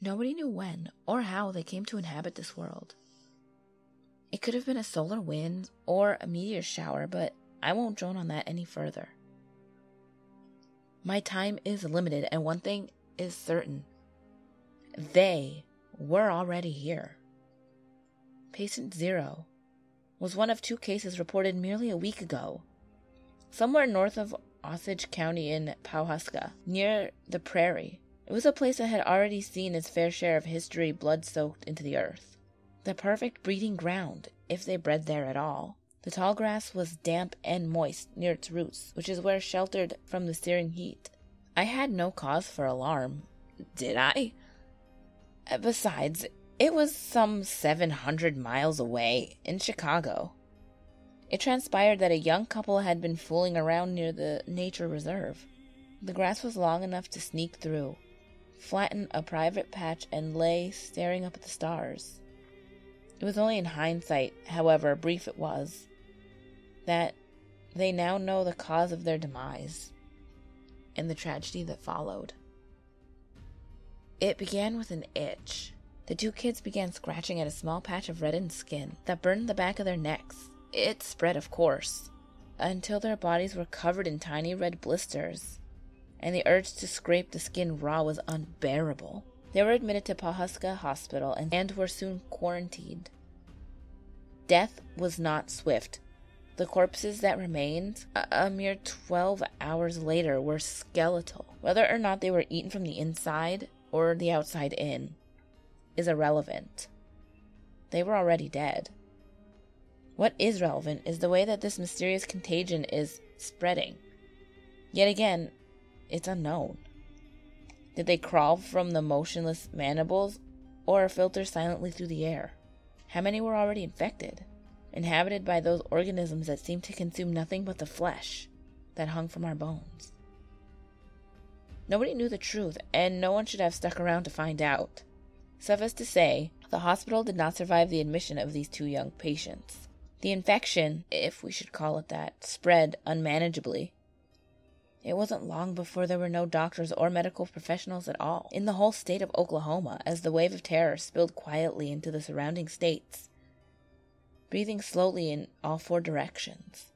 Nobody knew when or how they came to inhabit this world. It could have been a solar wind or a meteor shower, but I won't drone on that any further. My time is limited, and one thing is certain. They were already here. Patient 0 was one of 2 cases reported merely a week ago, somewhere north of Osage County in Pawhuska, near the prairie. It was a place that had already seen its fair share of history blood-soaked into the earth. The perfect breeding ground, if they bred there at all. The tall grass was damp and moist near its roots, which is where sheltered from the searing heat. I had no cause for alarm, did I? Besides, it was some 700 miles away, in Chicago. It transpired that a young couple had been fooling around near the nature reserve. The grass was long enough to sneak through, flatten a private patch, and lay staring up at the stars. It was only in hindsight, however brief it was, that they now know the cause of their demise and the tragedy that followed. It began with an itch. The 2 kids began scratching at a small patch of reddened skin that burned the back of their necks. It spread, of course, until their bodies were covered in tiny red blisters, and the urge to scrape the skin raw was unbearable. They were admitted to Pawhuska Hospital and were soon quarantined. Death was not swift. The corpses that remained, a mere 12 hours later, were skeletal. Whether or not they were eaten from the inside or the outside in is irrelevant. They were already dead. What is relevant is the way that this mysterious contagion is spreading. Yet again, it's unknown. Did they crawl from the motionless mandibles or filter silently through the air? How many were already infected, inhabited by those organisms that seemed to consume nothing but the flesh that hung from our bones? Nobody knew the truth, and no one should have stuck around to find out. Suffice to say, the hospital did not survive the admission of these 2 young patients. The infection, if we should call it that, spread unmanageably. It wasn't long before there were no doctors or medical professionals at all in the whole state of Oklahoma, as the wave of terror spilled quietly into the surrounding states, breathing slowly in all 4 directions.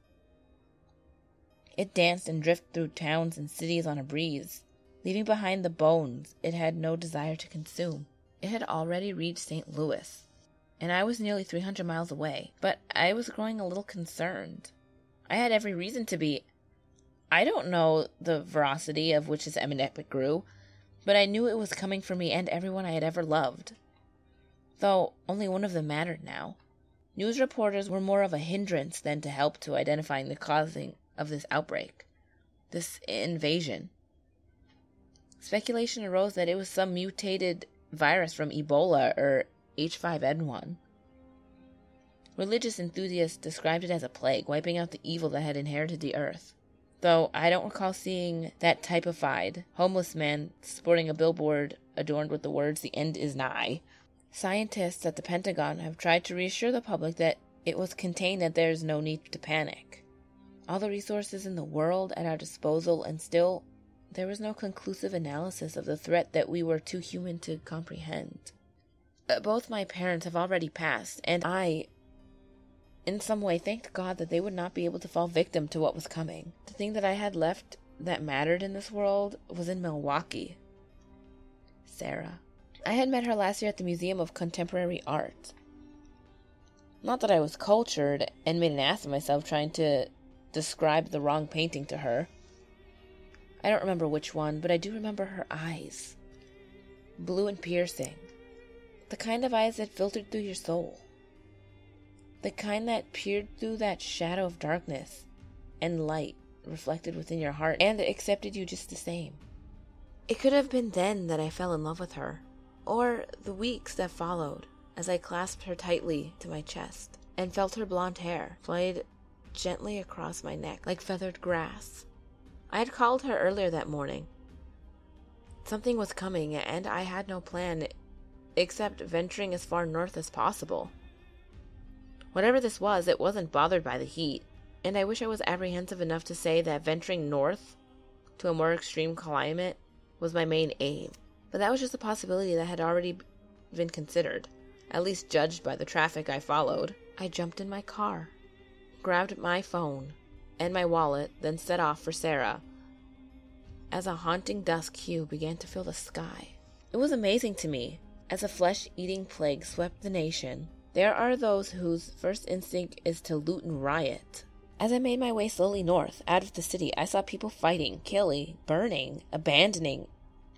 It danced and drifted through towns and cities on a breeze, leaving behind the bones it had no desire to consume. It had already reached St. Louis, and I was nearly 300 miles away, but I was growing a little concerned. I had every reason to be. I don't know the veracity of which this epidemic grew, but I knew it was coming for me and everyone I had ever loved. Though only one of them mattered now. News reporters were more of a hindrance than to help to identifying the causing of this outbreak, this invasion. Speculation arose that it was some mutated virus from Ebola or H5N1. Religious enthusiasts described it as a plague, wiping out the evil that had inherited the earth. Though I don't recall seeing that typified homeless man sporting a billboard adorned with the words, "The end is nigh." Scientists at the Pentagon have tried to reassure the public that it was contained, that there is no need to panic. All the resources in the world at our disposal, and still there was no conclusive analysis of the threat that we were too human to comprehend. Both my parents have already passed, and I, in some way, thanked God that they would not be able to fall victim to what was coming. The thing that I had left that mattered in this world was in Milwaukee. Sarah. I had met her last year at the Museum of Contemporary Art. Not that I was cultured and made an ass of myself trying to describe the wrong painting to her. I don't remember which one, but I do remember her eyes. Blue and piercing. The kind of eyes that filtered through your soul. The kind that peered through that shadow of darkness and light reflected within your heart and accepted you just the same. It could have been then that I fell in love with her, or the weeks that followed as I clasped her tightly to my chest and felt her blonde hair flayed gently across my neck like feathered grass. I had called her earlier that morning. Something was coming, and I had no plan except venturing as far north as possible. Whatever this was, it wasn't bothered by the heat, and I wish I was apprehensive enough to say that venturing north to a more extreme climate was my main aim. But that was just a possibility that had already been considered, at least judged by the traffic I followed. I jumped in my car, grabbed my phone and my wallet, then set off for Sarah, as a haunting dusk hue began to fill the sky. It was amazing to me, as a flesh-eating plague swept the nation. There are those whose first instinct is to loot and riot. As I made my way slowly north, out of the city, I saw people fighting, killing, burning, abandoning,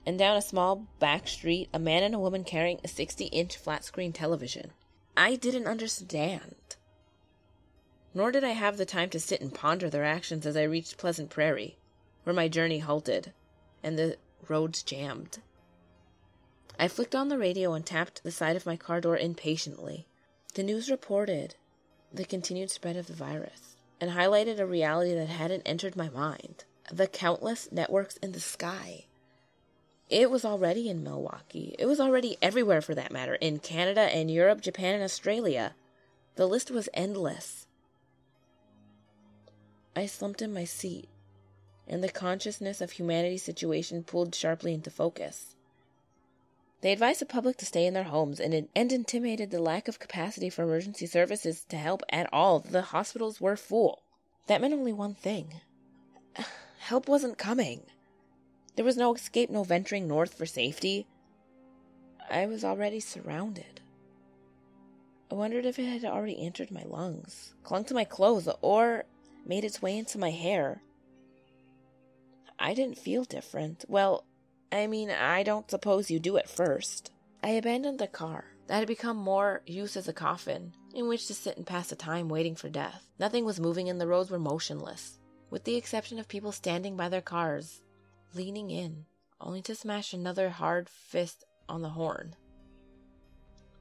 and down a small back street, a man and a woman carrying a 60-inch flat-screen television. I didn't understand. Nor did I have the time to sit and ponder their actions as I reached Pleasant Prairie, where my journey halted, and the roads jammed. I flicked on the radio and tapped the side of my car door impatiently. The news reported the continued spread of the virus, and highlighted a reality that hadn't entered my mind. The countless networks in the sky. It was already in Milwaukee. It was already everywhere, for that matter, in Canada and Europe, Japan and Australia. The list was endless. I slumped in my seat, and the consciousness of humanity's situation pulled sharply into focus. They advised the public to stay in their homes and intimated the lack of capacity for emergency services to help at all. The hospitals were full. That meant only one thing. Help wasn't coming. There was no escape, no venturing north for safety. I was already surrounded. I wondered if it had already entered my lungs, clung to my clothes, or made its way into my hair. I didn't feel different. Well, I don't suppose you do at first. I abandoned the car. That had become more use as a coffin in which to sit and pass the time waiting for death. Nothing was moving and the roads were motionless, with the exception of people standing by their cars, leaning in, only to smash another hard fist on the horn.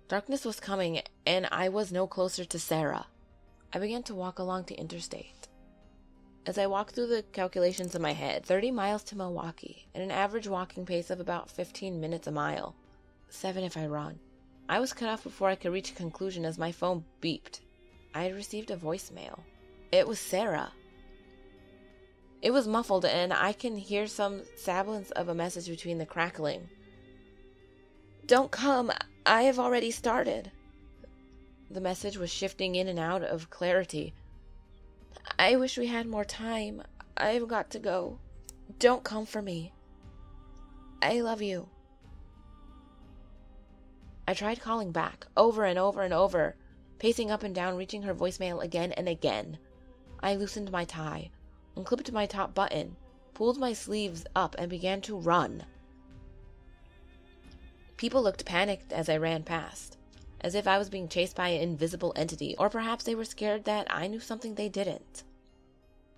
Darkness was coming, and I was no closer to Sarah. I began to walk along the interstate. As I walked through the calculations in my head, 30 miles to Milwaukee, at an average walking pace of about 15 minutes a mile. 7 if I run. I was cut off before I could reach a conclusion as my phone beeped. I had received a voicemail. It was Sarah. It was muffled, and I can hear some semblance of a message between the crackling. "Don't come. I have already started." The message was shifting in and out of clarity. "I wish we had more time. I've got to go. Don't come for me. I love you." I tried calling back, over and over and over, pacing up and down, reaching her voicemail again and again. I loosened my tie, unclipped my top button, pulled my sleeves up, and began to run. People looked panicked as I ran past, as if I was being chased by an invisible entity, or perhaps they were scared that I knew something they didn't.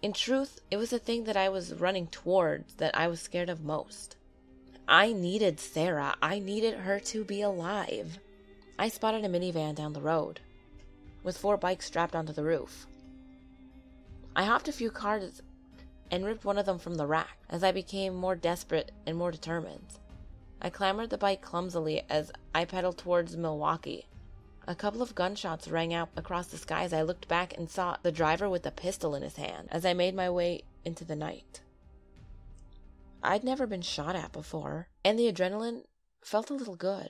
In truth, it was the thing that I was running towards that I was scared of most. I needed Sarah. I needed her to be alive. I spotted a minivan down the road, with 4 bikes strapped onto the roof. I hopped a few cars and ripped one of them from the rack as I became more desperate and more determined. I clambered the bike clumsily as I pedaled towards Milwaukee. A couple of gunshots rang out across the sky as I looked back and saw the driver with a pistol in his hand as I made my way into the night. I'd never been shot at before, and the adrenaline felt a little good.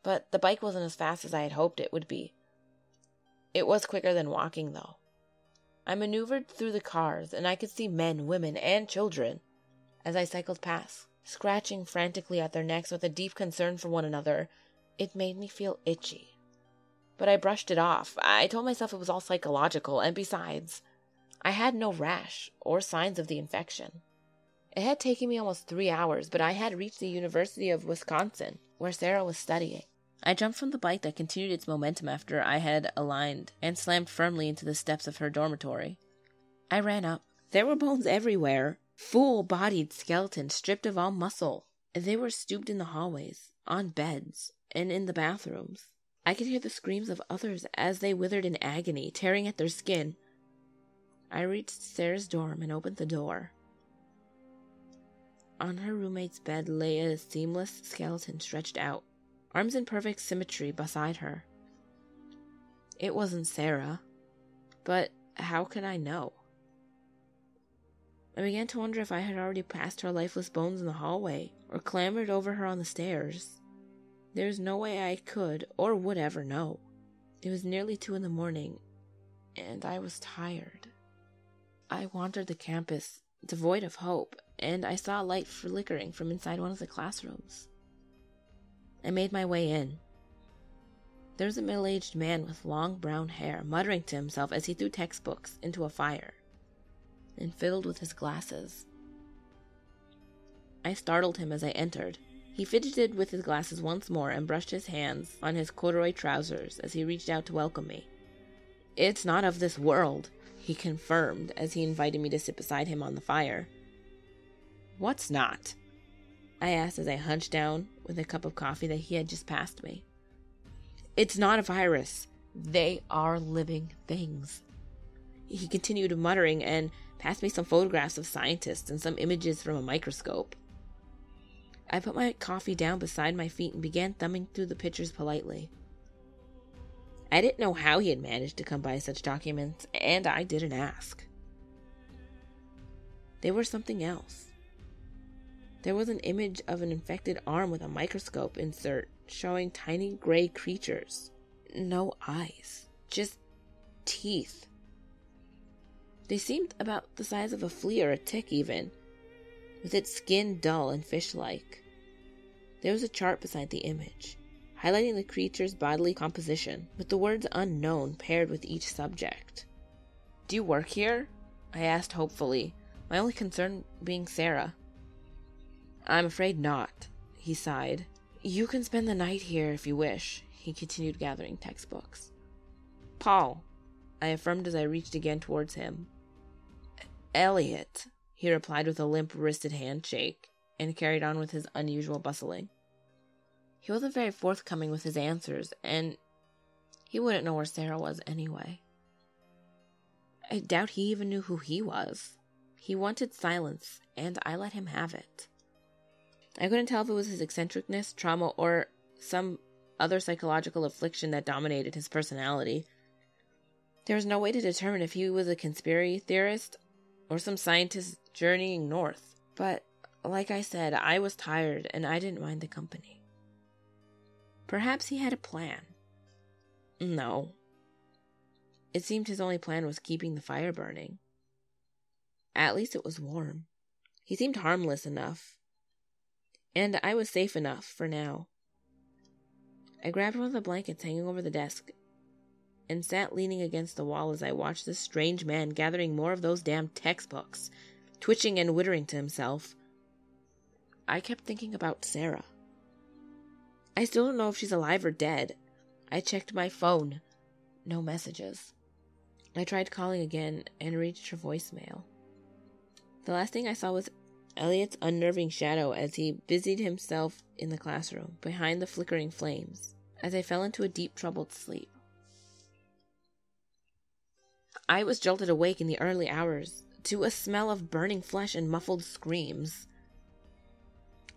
But the bike wasn't as fast as I had hoped it would be. It was quicker than walking, though. I maneuvered through the cars, and I could see men, women, and children as I cycled past, scratching frantically at their necks with a deep concern for one another. It made me feel itchy. But I brushed it off. I told myself it was all psychological, and besides, I had no rash or signs of the infection. It had taken me almost 3 hours, but I had reached the University of Wisconsin, where Sarah was studying. I jumped from the bike that continued its momentum after I had aligned, and slammed firmly into the steps of her dormitory. I ran up. There were bones everywhere, full-bodied skeletons stripped of all muscle. They were stooped in the hallways, on beds, and in the bathrooms. I could hear the screams of others as they withered in agony, tearing at their skin. I reached Sarah's dorm and opened the door. On her roommate's bed lay a seamless skeleton stretched out, arms in perfect symmetry beside her. It wasn't Sarah, but how could I know? I began to wonder if I had already passed her lifeless bones in the hallway, or clambered over her on the stairs. There was no way I could, or would ever know. It was nearly 2 a.m, and I was tired. I wandered the campus, devoid of hope, and I saw a light flickering from inside one of the classrooms. I made my way in. There was a middle-aged man with long brown hair, muttering to himself as he threw textbooks into a fire and fiddled with his glasses. I startled him as I entered. He fidgeted with his glasses once more and brushed his hands on his corduroy trousers as he reached out to welcome me. "It's not of this world," he confirmed as he invited me to sit beside him on the fire. "What's not?" I asked as I hunched down with a cup of coffee that he had just passed me. "It's not a virus. They are living things." He continued muttering and passed me some photographs of scientists and some images from a microscope. I put my coffee down beside my feet and began thumbing through the pictures politely. I didn't know how he had managed to come by such documents, and I didn't ask. They were something else. There was an image of an infected arm with a microscope insert showing tiny gray creatures. No eyes, just teeth. They seemed about the size of a flea or a tick even, with its skin dull and fish-like. There was a chart beside the image, highlighting the creature's bodily composition, with the words unknown paired with each subject. "Do you work here?" I asked hopefully, my only concern being Sarah. "I'm afraid not," he sighed. "You can spend the night here if you wish," he continued gathering textbooks. "Paul," I affirmed as I reached again towards him. "Elliot," he replied with a limp-wristed handshake, and carried on with his unusual bustling. He wasn't very forthcoming with his answers, and he wouldn't know where Sarah was anyway. I doubt he even knew who he was. He wanted silence, and I let him have it. I couldn't tell if it was his eccentricness, trauma, or some other psychological affliction that dominated his personality. There was no way to determine if he was a conspiracy theorist or some scientist journeying north. But, like I said, I was tired and I didn't mind the company. Perhaps he had a plan. No. It seemed his only plan was keeping the fire burning. At least it was warm. He seemed harmless enough. And I was safe enough for now. I grabbed one of the blankets hanging over the desk and sat leaning against the wall as I watched this strange man gathering more of those damn textbooks, twitching and wittering to himself. I kept thinking about Sarah. I still don't know if she's alive or dead. I checked my phone. No messages. I tried calling again and reached her voicemail. The last thing I saw was Elliot's unnerving shadow as he busied himself in the classroom, behind the flickering flames, as I fell into a deep, troubled sleep. I was jolted awake in the early hours to a smell of burning flesh and muffled screams.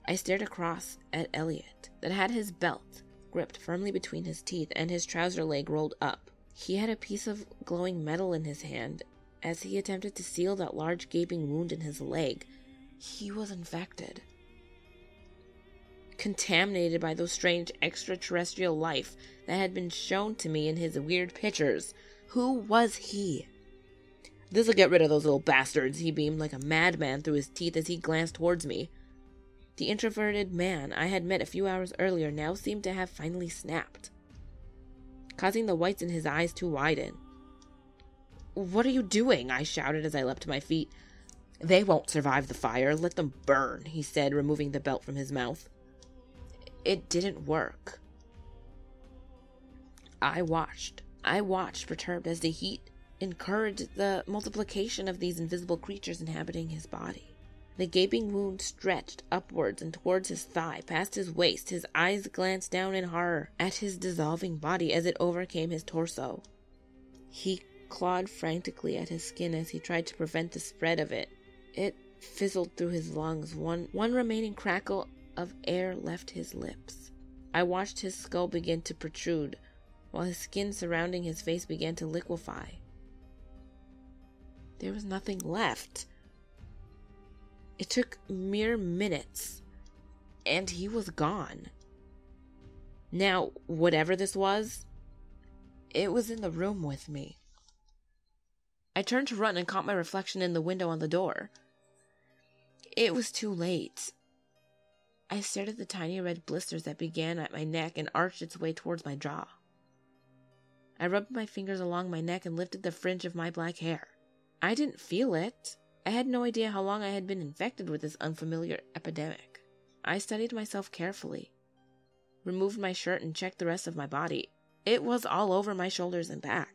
I stared across at Elliot, that had his belt gripped firmly between his teeth and his trouser leg rolled up. He had a piece of glowing metal in his hand as he attempted to seal that large gaping wound in his leg. He was infected. Contaminated by those strange extraterrestrial life that had been shown to me in his weird pictures. Who was he? "This'll get rid of those little bastards," he beamed like a madman through his teeth as he glanced towards me. The introverted man I had met a few hours earlier now seemed to have finally snapped, causing the whites in his eyes to widen. "What are you doing?" I shouted as I leapt to my feet. "They won't survive the fire. Let them burn," he said, removing the belt from his mouth. It didn't work. I watched, perturbed, as the heat encouraged the multiplication of these invisible creatures inhabiting his body. The gaping wound stretched upwards and towards his thigh, past his waist. His eyes glanced down in horror at his dissolving body as it overcame his torso. He clawed frantically at his skin as he tried to prevent the spread of it. It fizzled through his lungs. One remaining crackle of air left his lips. I watched his skull begin to protrude, while his skin surrounding his face began to liquefy. There was nothing left. It took mere minutes, and he was gone. Now, whatever this was, it was in the room with me. I turned to run and caught my reflection in the window on the door. It was too late. I stared at the tiny red blisters that began at my neck and arched its way towards my jaw. I rubbed my fingers along my neck and lifted the fringe of my black hair. I didn't feel it. I had no idea how long I had been infected with this unfamiliar epidemic. I studied myself carefully, removed my shirt, and checked the rest of my body. It was all over my shoulders and back.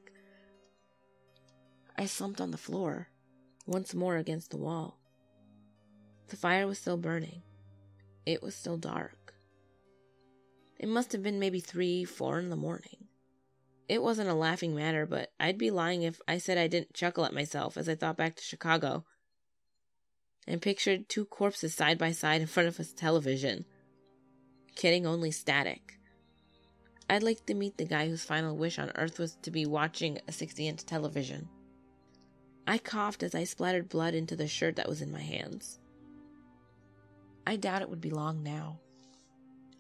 I slumped on the floor, once more against the wall. The fire was still burning. It was still dark. It must have been maybe 3, 4 in the morning. It wasn't a laughing matter, but I'd be lying if I said I didn't chuckle at myself as I thought back to Chicago and pictured 2 corpses side by side in front of a television. Kidding, only static. I'd like to meet the guy whose final wish on Earth was to be watching a 60-inch television. I coughed as I splattered blood into the shirt that was in my hands. I doubt it would be long now.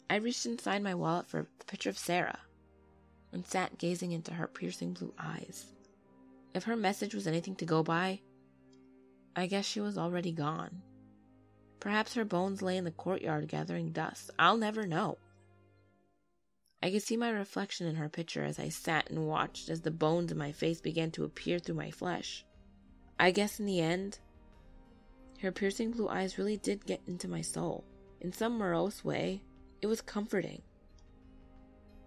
I reached inside my wallet for the picture of Sarah and sat gazing into her piercing blue eyes. If her message was anything to go by, I guess she was already gone. Perhaps her bones lay in the courtyard gathering dust. I'll never know. I could see my reflection in her picture as I sat and watched as the bones in my face began to appear through my flesh. I guess in the end, her piercing blue eyes really did get into my soul. In some morose way, it was comforting.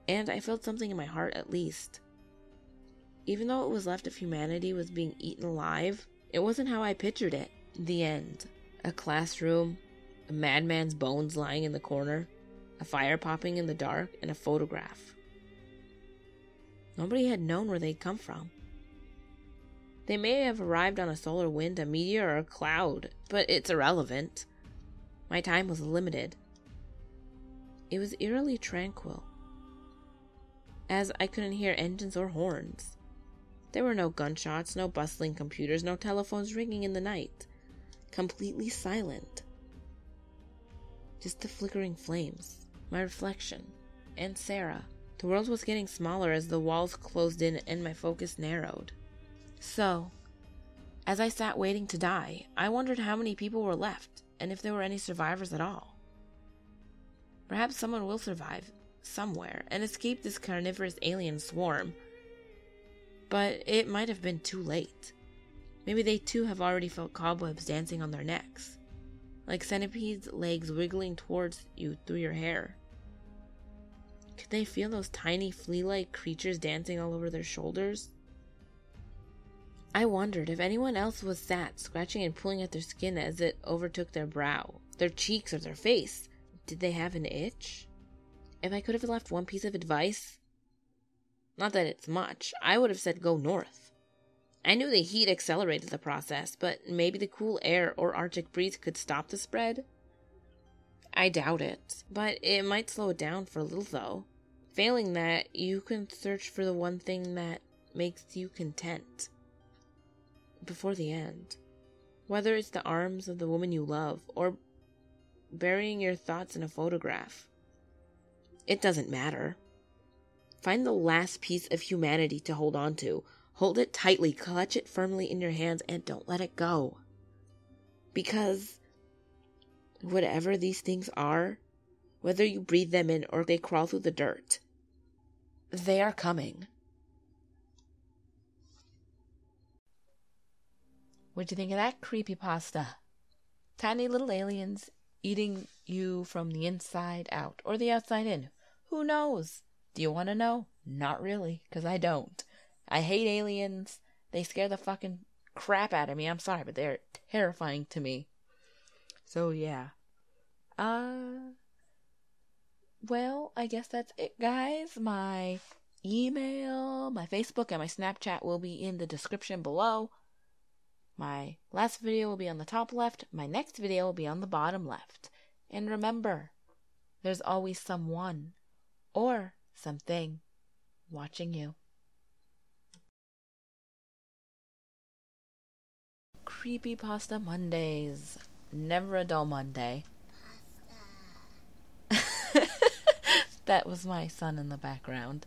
And I felt something in my heart at least. Even though what was left of humanity was being eaten alive, it wasn't how I pictured it. The end. A classroom, a madman's bones lying in the corner, a fire popping in the dark, and a photograph. Nobody had known where they'd come from. They may have arrived on a solar wind, a meteor, or a cloud, but it's irrelevant. My time was limited. It was eerily tranquil, as I couldn't hear engines or horns. There were no gunshots, no bustling computers, no telephones ringing in the night. Completely silent. Just the flickering flames, my reflection, and Sarah. The world was getting smaller as the walls closed in and my focus narrowed. So, as I sat waiting to die, I wondered how many people were left, and if there were any survivors at all. Perhaps someone will survive, somewhere, and escape this carnivorous alien swarm. But it might have been too late. Maybe they too have already felt cobwebs dancing on their necks, like centipedes' legs wiggling towards you through your hair. Could they feel those tiny flea-like creatures dancing all over their shoulders? I wondered if anyone else was sat scratching and pulling at their skin as it overtook their brow, their cheeks, or their face. Did they have an itch? If I could have left one piece of advice, not that it's much, I would have said go north. I knew the heat accelerated the process, but maybe the cool air or Arctic breeze could stop the spread. I doubt it, but it might slow it down for a little though. Failing that, you can search for the one thing that makes you content. Before the end. Whether it's the arms of the woman you love, or burying your thoughts in a photograph. It doesn't matter. Find the last piece of humanity to hold on to. Hold it tightly, clutch it firmly in your hands, and don't let it go. Because whatever these things are, whether you breathe them in or they crawl through the dirt, they are coming. What'd you think of that creepypasta? Tiny little aliens eating you from the inside out, or the outside in. Who knows? Do you want to know? Not really, because I don't. I hate aliens. They scare the fucking crap out of me. I'm sorry, but they're terrifying to me. So, yeah. Well, I guess that's it, guys. My email, my Facebook, and my Snapchat will be in the description below. My last video will be on the top left. My next video will be on the bottom left. And remember, there's always someone or something watching you. Creepypasta Mondays. Never a dull Monday. That was my son in the background.